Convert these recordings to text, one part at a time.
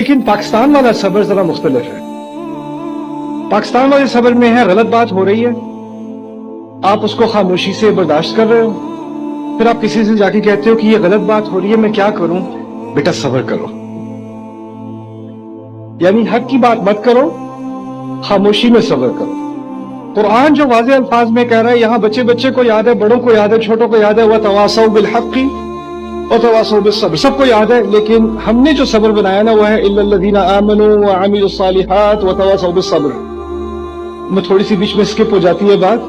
لیکن پاکستان والا صبر ذرا مختلف ہے. پاکستان والے صبر میں ہے غلط بات ہو رہی ہے، آپ اس کو خاموشی سے برداشت کر رہے ہو، پھر آپ کسی سے جا کے کہتے ہو کہ یہ غلط بات ہو رہی ہے، میں کیا کروں؟ بیٹا صبر کرو، یعنی حق کی بات مت کرو، خاموشی میں صبر کرو. قرآن جو واضح الفاظ میں کہہ رہا ہے، یہاں بچے بچے کو یاد ہے، بڑوں کو یاد ہے، چھوٹوں کو یاد ہے، وَتَوَاصَوْا بِالْحَقِّ وَتَوَاصَوْا بِالصَّبْرِ، سب کو یاد ہے. لیکن ہم نے جو صبر بنایا نا وہ ہے إِلَّا الَّذِينَ آمَنُوا وَعَمِلُوا الصَّالِحَاتِ وَتَوَاصَوْا بِالصَّبْرِ. میں تھوڑی سی بیچ میں سکپ ہو جاتی ہے بات.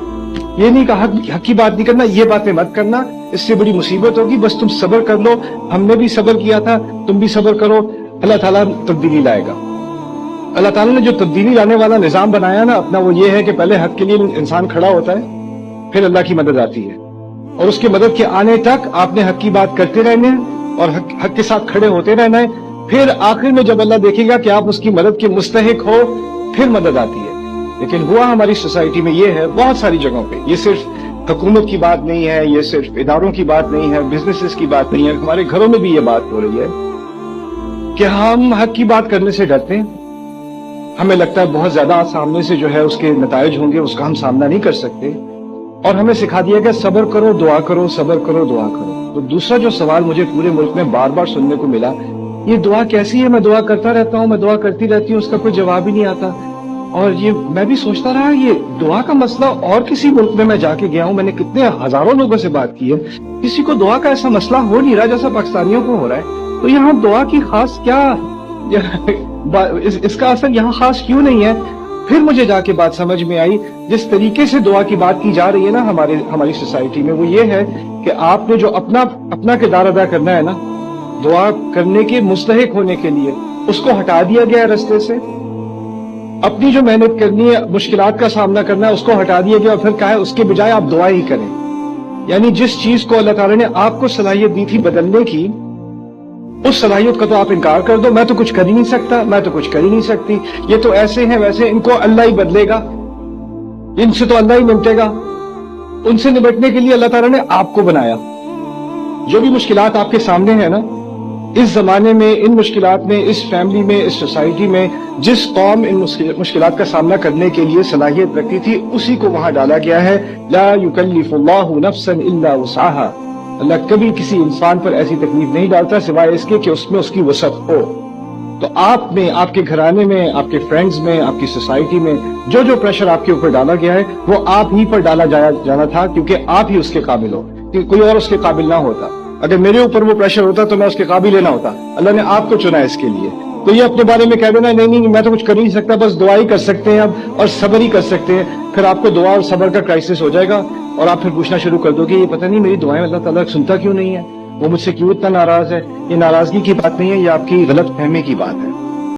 یہ نہیں کہا حق کی بات نہیں کرنا، یہ باتیں مت کرنا، اس سے بڑی مصیبت ہوگی، بس تم صبر کر لو. ہم نے بھی صبر کیا تھا، تم بھی صبر کرو، اللہ تعالیٰ تبدیلی لائے گا. اللہ تعالیٰ نے جو تبدیلی لانے والا نظام بنایا نا اپنا، وہ یہ ہے کہ پہلے حق کے لیے انسان کھڑا ہوتا ہے، پھر اللہ کی مدد آتی ہے، اور اس کے مدد کے آنے تک آپ نے حق کی بات کرتے رہنے اور حق کے ساتھ کھڑے ہوتے رہنا ہے. پھر آخر میں جب اللہ دیکھے گا کہ آپ اس کی مدد کے مستحق ہو، پھر مدد آتی ہے. لیکن ہوا ہماری سوسائٹی میں یہ ہے، بہت ساری جگہوں پہ، یہ صرف حکومت کی بات نہیں ہے، یہ صرف اداروں کی بات نہیں ہے، بزنسز کی بات نہیں ہے، ہمارے گھروں میں بھی یہ بات ہو رہی ہے کہ ہم حق کی بات کرنے سے ڈرتے ہیں. ہمیں لگتا ہے بہت زیادہ سامنے سے جو ہے اس کے نتائج ہوں گے، اس کا ہم سامنا نہیں کر سکتے، اور ہمیں سکھا دیا کہ صبر کرو دعا کرو، صبر کرو دعا کرو. تو دوسرا جو سوال مجھے پورے ملک میں بار بار سننے کو ملا، یہ دعا کیسی ہے؟ میں دعا کرتا رہتا ہوں، میں دعا کرتی رہتی ہوں، اس کا کوئی جواب ہی نہیں آتا. اور یہ میں بھی سوچتا رہا، یہ دعا کا مسئلہ اور کسی ملک میں جا کے گیا ہوں، میں نے کتنے ہزاروں لوگوں سے بات کی ہے، کسی کو دعا کا ایسا مسئلہ ہو نہیں رہا جیسا پاکستانیوں کو ہو رہا ہے. تو یہاں دعا کی خاص کیا، اس کا اثر یہاں خاص کیوں نہیں ہے؟ پھر مجھے جا کے بات سمجھ میں آئی، جس طریقے سے دعا کی بات کی جا رہی ہے نا ہماری سوسائٹی میں، وہ یہ ہے کہ آپ نے جو اپنا کردار ادا کرنا ہے نا دعا کرنے کے مستحق ہونے کے لیے، اس کو ہٹا دیا گیا ہے رستے سے. اپنی جو محنت کرنی ہے، مشکلات کا سامنا کرنا ہے، اس کو ہٹا دیا گیا، اور پھر کہا ہے اس کے بجائے آپ دعا ہی کریں. یعنی جس چیز کو اللہ تعالیٰ نے آپ کو صلاحیت دی تھی بدلنے کی، اس صلاحیت کا تو آپ انکار کر دو. میں تو کچھ کر ہی نہیں سکتا، میں تو کچھ کر ہی نہیں سکتی، یہ تو ایسے ہیں ویسے، ان کو اللہ ہی بدلے گا، ان سے تو اللہ ہی نمٹے گا. ان سے نمٹنے کے لیے اللہ تعالیٰ نے آپ کو بنایا. جو بھی مشکلات آپ کے سامنے ہیں نا، اس زمانے میں، ان مشکلات میں، اس فیملی میں، اس سوسائٹی میں، جس قوم ان مشکلات کا سامنا کرنے کے لیے صلاحیت رکھتی تھی، اسی کو وہاں ڈالا گیا ہے. لا یکلف اللہ نفسا الا وسعها. اللہ کبھی کسی انسان پر ایسی تکلیف نہیں ڈالتا سوائے اس کے کہ اس میں اس کی وسعت ہو. تو آپ میں، آپ کے گھرانے میں، آپ کے فرینڈز میں، آپ کی سوسائٹی میں جو جو پریشر آپ کے اوپر ڈالا گیا ہے، وہ آپ ہی پر ڈالا جانا تھا، کیونکہ آپ ہی اس کے قابل ہو، کہ کوئی اور اس کے قابل نہ ہوتا. اگر میرے اوپر وہ پریشر ہوتا تو میں اس کے قابل نہ ہوتا. اللہ نے آپ کو چنا اس کے لیے. تو یہ اپنے بارے میں کہہ دینا نہیں میں تو کچھ کر ہی نہیں سکتا، بس دعا ہی کر سکتے ہیں اب، اور صبر ہی کر سکتے ہیں، پھر آپ کو دعا اور صبر کا کرائسس ہو جائے گا، اور آپ پھر پوچھنا شروع کر دو کہ یہ پتہ نہیں میری دعائیں اللہ تعالیٰ سنتا کیوں نہیں ہے، وہ مجھ سے کیوں اتنا ناراض ہے. یہ ناراضگی کی بات نہیں ہے، یہ آپ کی غلط فہمی کی بات ہے.